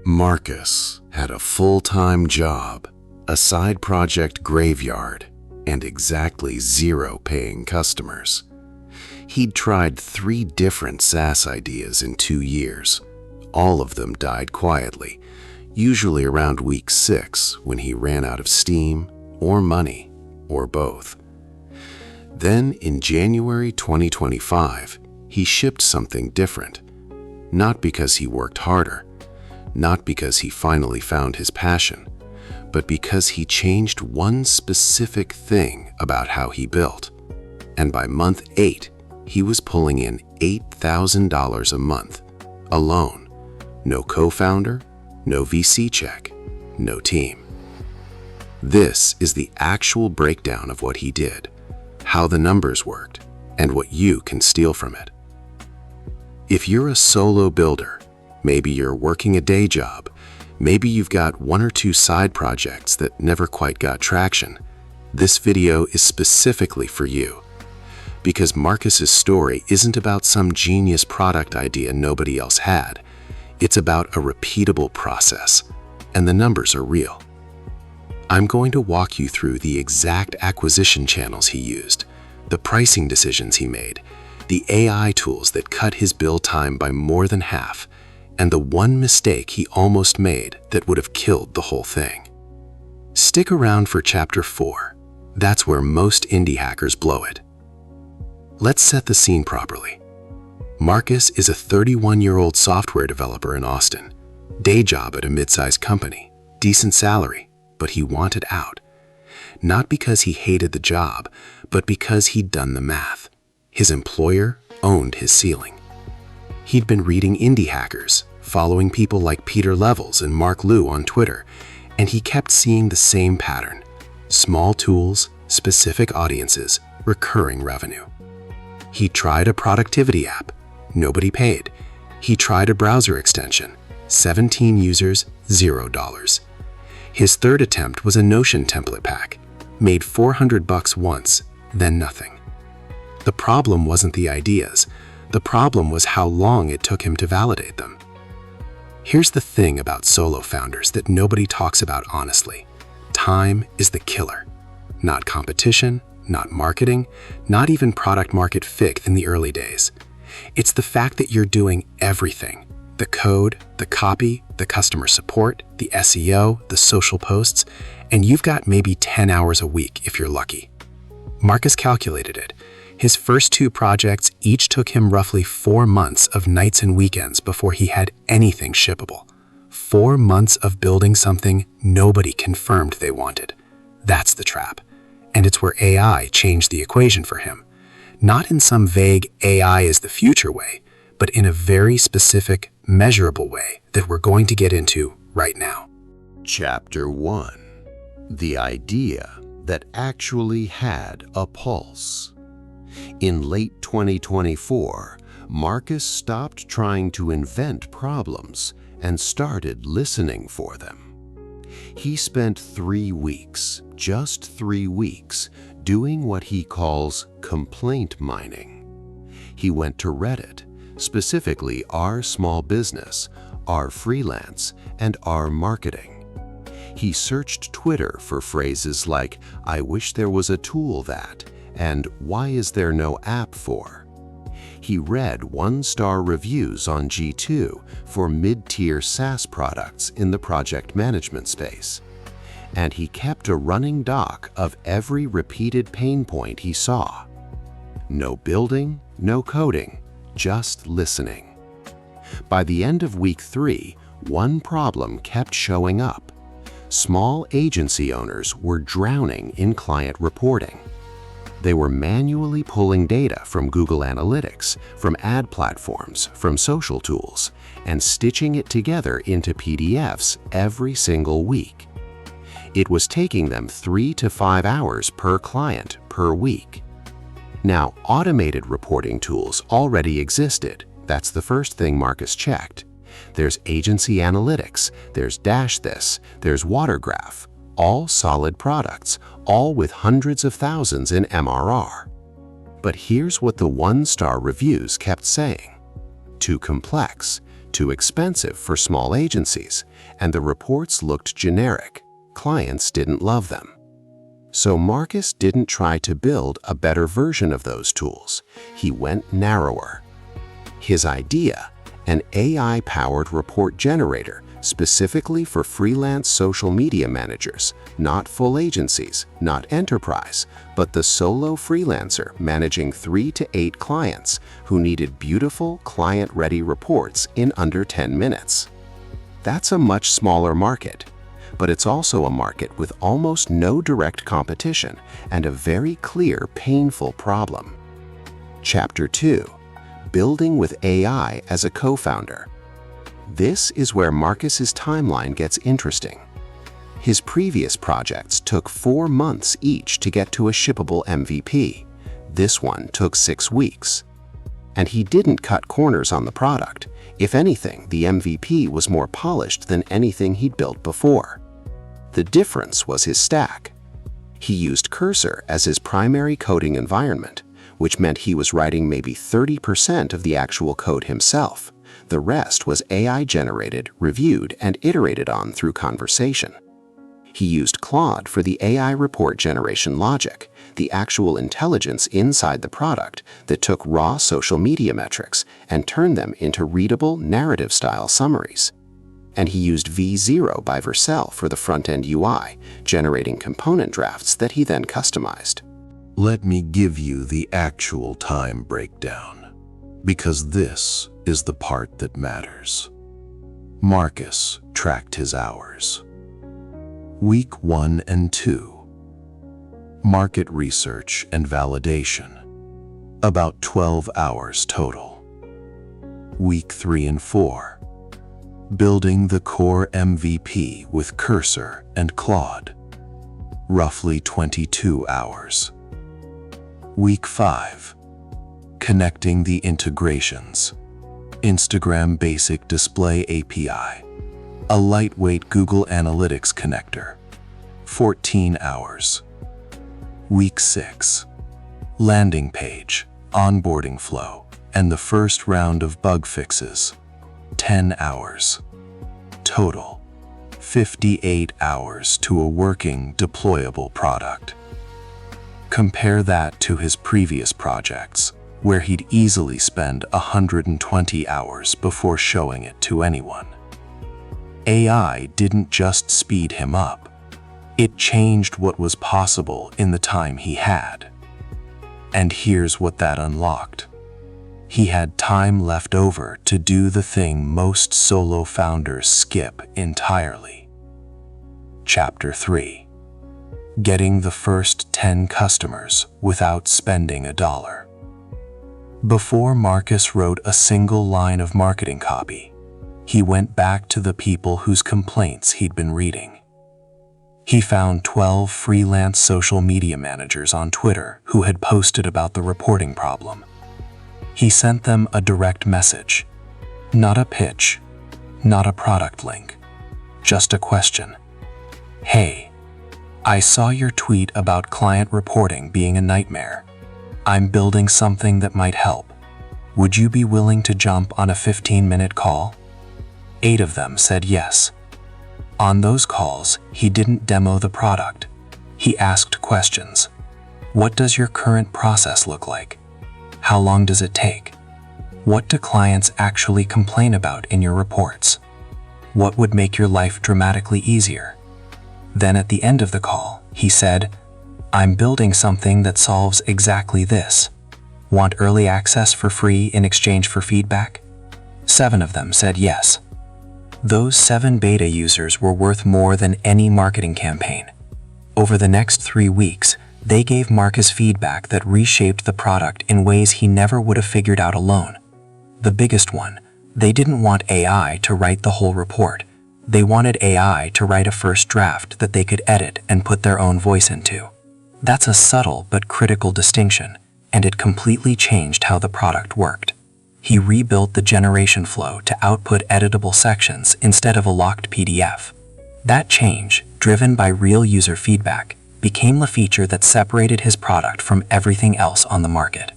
Marcus had a full-time job, a side project graveyard, and exactly 0 paying customers. He'd tried 3 different SaaS ideas in 2 years. All of them died quietly, usually around week 6 when he ran out of steam or money, or both. Then in January 2025, he shipped something different. Not because he worked harder, not because he finally found his passion, but because he changed one specific thing about how he built. And by month 8, he was pulling in $8,000 a month, alone. No co-founder, no VC check, no team. This is the actual breakdown of what he did, how the numbers worked, and what you can steal from it. If you're a solo builder, maybe you're working a day job, maybe you've got 1 or 2 side projects that never quite got traction, this video is specifically for you. Because Marcus's story isn't about some genius product idea nobody else had. It's about a repeatable process, and the numbers are real. I'm going to walk you through the exact acquisition channels he used, the pricing decisions he made, the AI tools that cut his build time by more than half, and the one mistake he almost made that would have killed the whole thing. Stick around for Chapter 4. That's where most indie hackers blow it. Let's set the scene properly. Marcus is a 31-year-old software developer in Austin. Day job at a mid-sized company, decent salary, but he wanted out. Not because he hated the job, but because he'd done the math. His employer owned his ceiling. He'd been reading indie hackers, following people like Peter Levels and Mark Liu on Twitter, and he kept seeing the same pattern. Small tools, specific audiences, recurring revenue. He tried a productivity app. Nobody paid. He tried a browser extension. 17 users, $0. His third attempt was a Notion template pack. Made $400 once, then nothing. The problem wasn't the ideas. The problem was how long it took him to validate them. Here's the thing about solo founders that nobody talks about honestly. Time is the killer. Not competition, not marketing, not even product market fit in the early days. It's the fact that you're doing everything. The code, the copy, the customer support, the SEO, the social posts, and you've got maybe 10 hours a week if you're lucky. Marcus calculated it. His first 2 projects each took him roughly 4 months of nights and weekends before he had anything shippable. 4 months of building something nobody confirmed they wanted. That's the trap. And it's where AI changed the equation for him. Not in some vague AI is the future way, but in a very specific, measurable way that we're going to get into right now. Chapter 1. The idea that actually had a pulse. In late 2024, Marcus stopped trying to invent problems and started listening for them. He spent 3 weeks, just 3 weeks, doing what he calls complaint mining. He went to Reddit, specifically r small business, r freelance, and r marketing. He searched Twitter for phrases like, "I wish there was a tool that," and "Why is there no app for?" He read 1-star reviews on G2 for mid-tier SaaS products in the project management space. And he kept a running doc of every repeated pain point he saw. No building, no coding, just listening. By the end of week 3, one problem kept showing up. Small agency owners were drowning in client reporting. They were manually pulling data from Google Analytics, from ad platforms, from social tools, and stitching it together into PDFs every single week. It was taking them 3 to 5 hours per client per week. Now, automated reporting tools already existed. That's the first thing Marcus checked. There's agency analytics, there's Dash This, there's Watergraph, all solid products, all with hundreds of thousands in MRR. But here's what the 1-star reviews kept saying. Too complex, too expensive for small agencies, and the reports looked generic. Clients didn't love them. So Marcus didn't try to build a better version of those tools. He went narrower. His idea, an AI-powered report generator specifically for freelance social media managers, not full agencies, not enterprise, but the solo freelancer managing 3 to 8 clients who needed beautiful, client-ready reports in under 10 minutes. That's a much smaller market, but it's also a market with almost no direct competition and a very clear, painful problem. Chapter 2: Building with AI as a co-founder. This is where Marcus's timeline gets interesting. His previous projects took 4 months each to get to a shippable MVP. This one took 6 weeks. And he didn't cut corners on the product. If anything, the MVP was more polished than anything he'd built before. The difference was his stack. He used Cursor as his primary coding environment, which meant he was writing maybe 30% of the actual code himself. The rest was AI-generated, reviewed, and iterated on through conversation. He used Claude for the AI report generation logic, the actual intelligence inside the product that took raw social media metrics and turned them into readable, narrative-style summaries. And he used V0 by Vercel for the front-end UI, generating component drafts that he then customized. Let me give you the actual time breakdown, because this is the part that matters. Marcus tracked his hours. Week 1 and 2. Market research and validation. About 12 hours total. Week 3 and 4. Building the core MVP with Cursor and Claude. Roughly 22 hours. Week 5. Connecting the integrations. Instagram Basic Display API. A lightweight Google Analytics connector. 14 hours. Week 6. Landing page, onboarding flow, and the first round of bug fixes. 10 hours. Total: 58 hours to a working, deployable product. Compare that to his previous projects, where he'd easily spend 120 hours before showing it to anyone. AI didn't just speed him up. It changed what was possible in the time he had. And here's what that unlocked. He had time left over to do the thing most solo founders skip entirely. Chapter 3. Getting the first 10 customers without spending $1. Before Marcus wrote a single line of marketing copy, he went back to the people whose complaints he'd been reading. He found 12 freelance social media managers on Twitter who had posted about the reporting problem. He sent them a direct message, not a pitch, not a product link, just a question. Hey, I saw your tweet about client reporting being a nightmare. I'm building something that might help. Would you be willing to jump on a 15-minute call? 8 of them said yes. On those calls, he didn't demo the product. He asked questions. What does your current process look like? How long does it take? What do clients actually complain about in your reports? What would make your life dramatically easier? Then at the end of the call, he said, I'm building something that solves exactly this. Want early access for free in exchange for feedback? 7 of them said yes. Those 7 beta users were worth more than any marketing campaign. Over the next 3 weeks, they gave Marcus feedback that reshaped the product in ways he never would have figured out alone. The biggest one, they didn't want AI to write the whole report. They wanted AI to write a first draft that they could edit and put their own voice into. That's a subtle but critical distinction, and it completely changed how the product worked. He rebuilt the generation flow to output editable sections instead of a locked PDF. That change, driven by real user feedback, became the feature that separated his product from everything else on the market.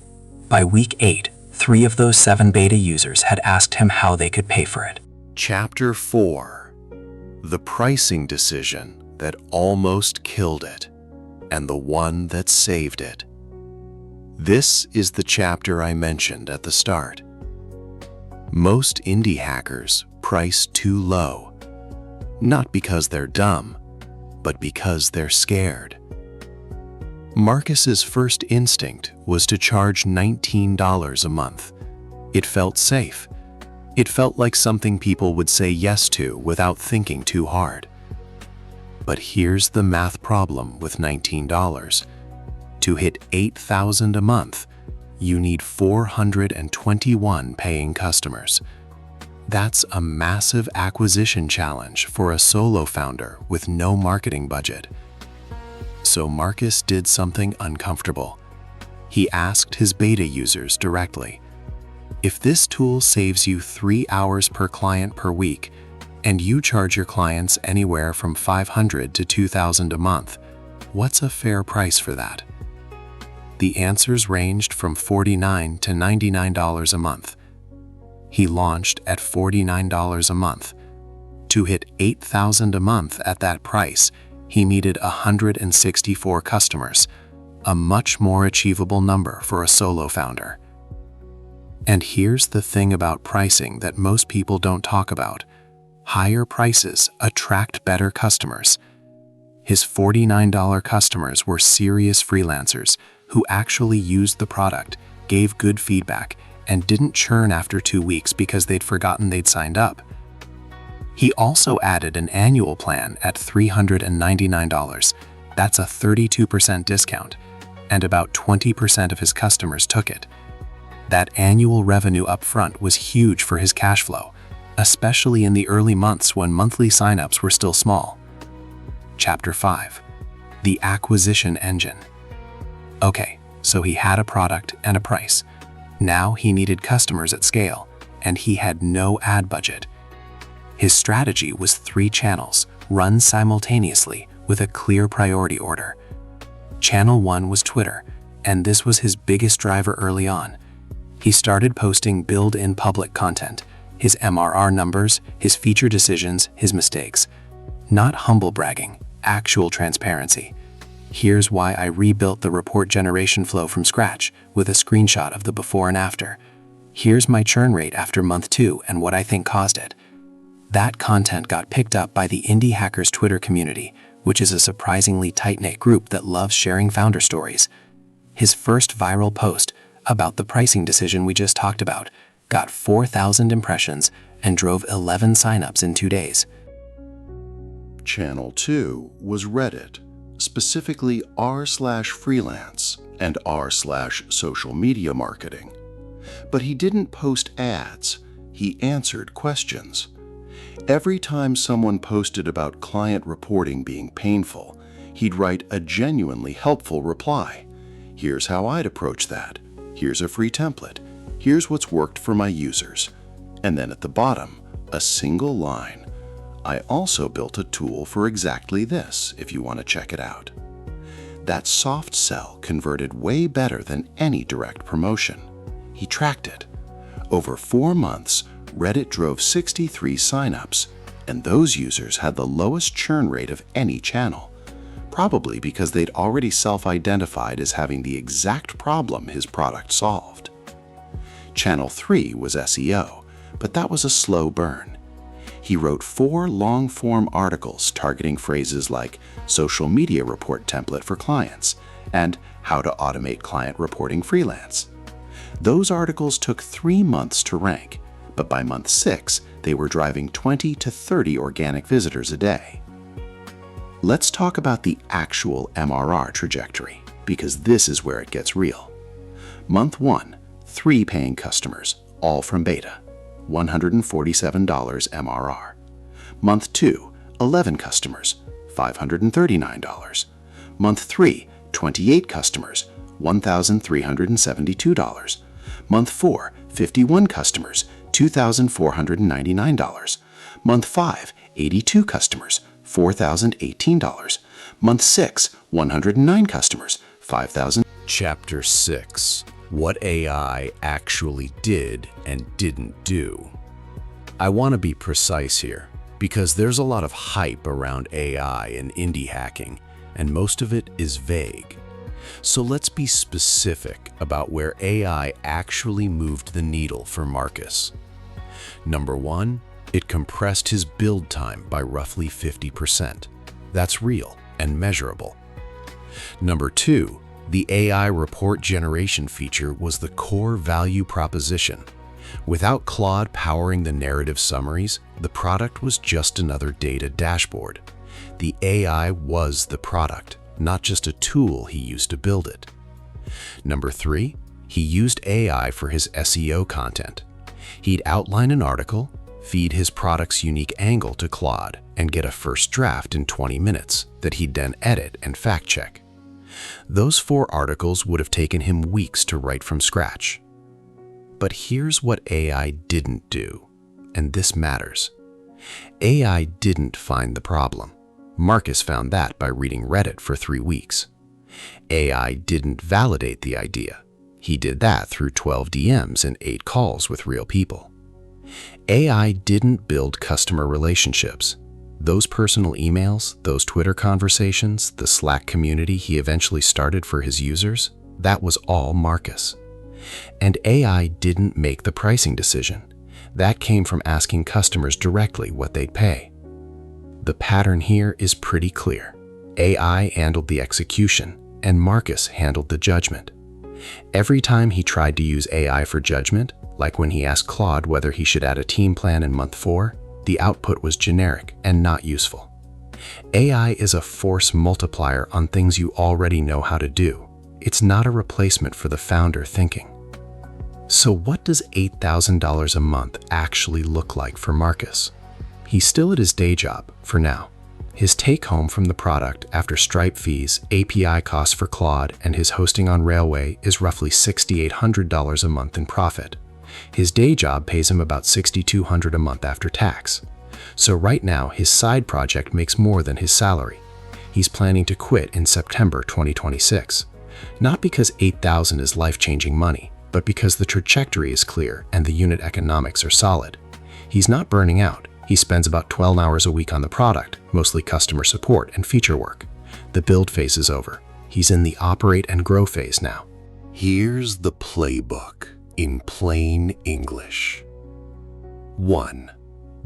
By week 8, 3 of those 7 beta users had asked him how they could pay for it. Chapter 4. The pricing decision that almost killed it, and the one that saved it. This is the chapter I mentioned at the start. Most indie hackers price too low, not because they're dumb, but because they're scared. Marcus's first instinct was to charge $19 a month. It felt safe. It felt like something people would say yes to without thinking too hard. But here's the math problem with $19. To hit $8,000 a month, you need 421 paying customers. That's a massive acquisition challenge for a solo founder with no marketing budget. So Marcus did something uncomfortable. He asked his beta users directly, if this tool saves you 3 hours per client per week, and you charge your clients anywhere from $500 to $2,000 a month, what's a fair price for that? The answers ranged from $49 to $99 a month. He launched at $49 a month. To hit $8,000 a month at that price, he needed 164 customers, a much more achievable number for a solo founder. And here's the thing about pricing that most people don't talk about. Higher prices attract better customers. His $49 customers were serious freelancers who actually used the product, gave good feedback, and didn't churn after 2 weeks because they'd forgotten they'd signed up. He also added an annual plan at $399. That's a 32% discount, and about 20% of his customers took it. That annual revenue upfront was huge for his cash flow, especially in the early months when monthly signups were still small. Chapter 5. The acquisition engine. Okay, so he had a product and a price. Now he needed customers at scale, and he had no ad budget. His strategy was 3 channels, run simultaneously with a clear priority order. Channel 1 was Twitter, and this was his biggest driver early on. He started posting build-in-public content, his MRR numbers, his feature decisions, his mistakes. Not humble bragging, actual transparency. Here's why I rebuilt the report generation flow from scratch with a screenshot of the before and after. Here's my churn rate after month 2 and what I think caused it. That content got picked up by the Indie Hackers Twitter community, which is a surprisingly tight-knit group that loves sharing founder stories. His first viral post about the pricing decision we just talked about got 4,000 impressions and drove 11 signups in 2 days. Channel 2 was Reddit, specifically r/freelance and r/social media marketing. But he didn't post ads, he answered questions. Every time someone posted about client reporting being painful, he'd write a genuinely helpful reply. Here's how I'd approach that. Here's a free template. Here's what's worked for my users. And then at the bottom, a single line. I also built a tool for exactly this, if you want to check it out. That soft sell converted way better than any direct promotion. He tracked it. Over 4 months, Reddit drove 63 signups, and those users had the lowest churn rate of any channel, probably because they'd already self-identified as having the exact problem his product solved. Channel 3 was SEO, but that was a slow burn. He wrote 4 long-form articles targeting phrases like social media report template for clients and how to automate client reporting freelance. Those articles took 3 months to rank, but by month 6, they were driving 20 to 30 organic visitors a day. Let's talk about the actual MRR trajectory, because this is where it gets real. Month 1, 3 paying customers, all from beta, $147 MRR. Month 2, 11 customers, $539. Month 3, 28 customers, $1,372. Month 4, 51 customers, $2,499. Month 5, 82 customers, $4,018. Month 6, 109 customers, $5,000. Chapter 6. what AI actually did and didn't do. I want to be precise here, because there's a lot of hype around AI and indie hacking, and most of it is vague. So let's be specific about where AI actually moved the needle for Marcus. Number one, it compressed his build time by roughly 50%. That's real and measurable. Number two, the AI report generation feature was the core value proposition. Without Claude powering the narrative summaries, the product was just another data dashboard. The AI was the product, not just a tool he used to build it. Number three, he used AI for his SEO content. He'd outline an article, feed his product's unique angle to Claude, and get a first draft in 20 minutes that he'd then edit and fact-check. Those 4 articles would have taken him weeks to write from scratch. But here's what AI didn't do, and this matters. AI didn't find the problem. Marcus found that by reading Reddit for 3 weeks. AI didn't validate the idea. He did that through 12 DMs and 8 calls with real people. AI didn't build customer relationships. Those personal emails, those Twitter conversations, the Slack community he eventually started for his users, that was all Marcus. And AI didn't make the pricing decision. That came from asking customers directly what they'd pay. The pattern here is pretty clear. AI handled the execution, and Marcus handled the judgment. Every time he tried to use AI for judgment, like when he asked Claude whether he should add a team plan in month 4, the output was generic and not useful. AI is a force multiplier on things you already know how to do. It's not a replacement for the founder thinking. So what does $8,000 a month actually look like for Marcus? He's still at his day job for now. His take-home from the product after Stripe fees, API costs for Claude, and his hosting on Railway is roughly $6,800 a month in profit. His day job pays him about $6,200 a month after tax. So right now, his side project makes more than his salary. He's planning to quit in September 2026. Not because $8,000 is life-changing money, but because the trajectory is clear and the unit economics are solid. He's not burning out. He spends about 12 hours a week on the product, mostly customer support and feature work. The build phase is over. He's in the operate and grow phase now. Here's the playbook in plain English. 1.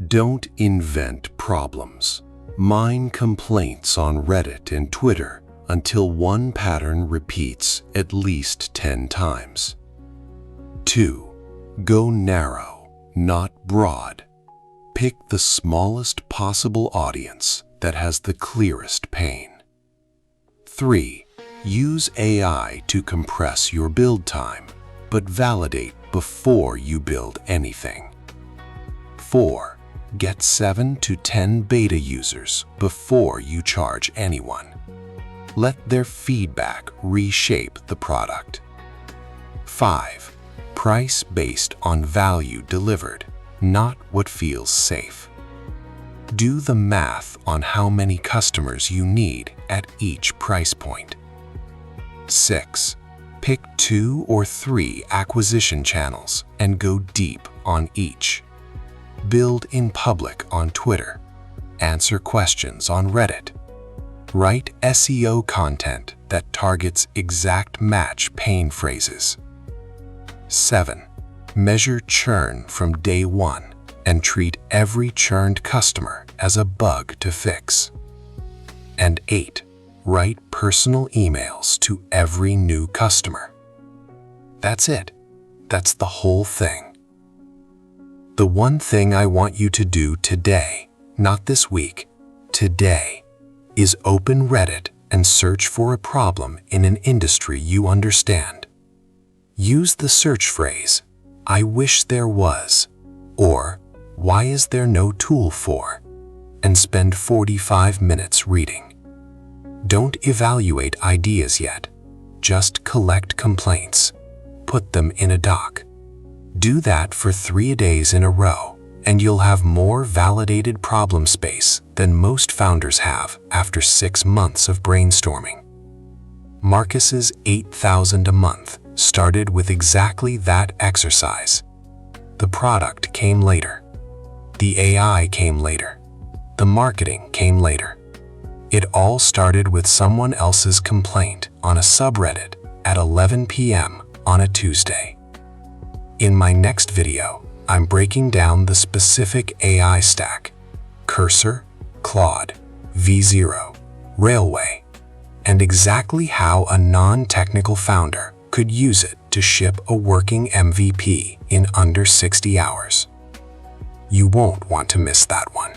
Don't invent problems. Mine complaints on Reddit and Twitter until one pattern repeats at least 10 times. 2. Go narrow, not broad. Pick the smallest possible audience that has the clearest pain. 3. Use AI to compress your build time, but validate before you build anything. 4. Get 7 to 10 beta users before you charge anyone. Let their feedback reshape the product. 5. Price based on value delivered, not what feels safe. Do the math on how many customers you need at each price point. 6. Pick 2 or 3 acquisition channels and go deep on each. Build in public on Twitter. Answer questions on Reddit. Write SEO content that targets exact match pain phrases. 7. Measure churn from day 1 and treat every churned customer as a bug to fix. And 8. Write personal emails to every new customer. That's it. That's the whole thing. The one thing I want you to do today, not this week, today, is open Reddit and search for a problem in an industry you understand. Use the search phrase, "I wish there was," or "Why is there no tool for?" and spend 45 minutes reading. Don't evaluate ideas yet. Just collect complaints. Put them in a doc. Do that for 3 days in a row, and you'll have more validated problem space than most founders have after 6 months of brainstorming. Marcus's $8,000 a month started with exactly that exercise. The product came later. The AI came later. The marketing came later. It all started with someone else's complaint on a subreddit at 11 p.m. on a Tuesday. In my next video, I'm breaking down the specific AI stack: Cursor, Claude, V0, Railway, and exactly how a non-technical founder could use it to ship a working MVP in under 60 hours. You won't want to miss that one.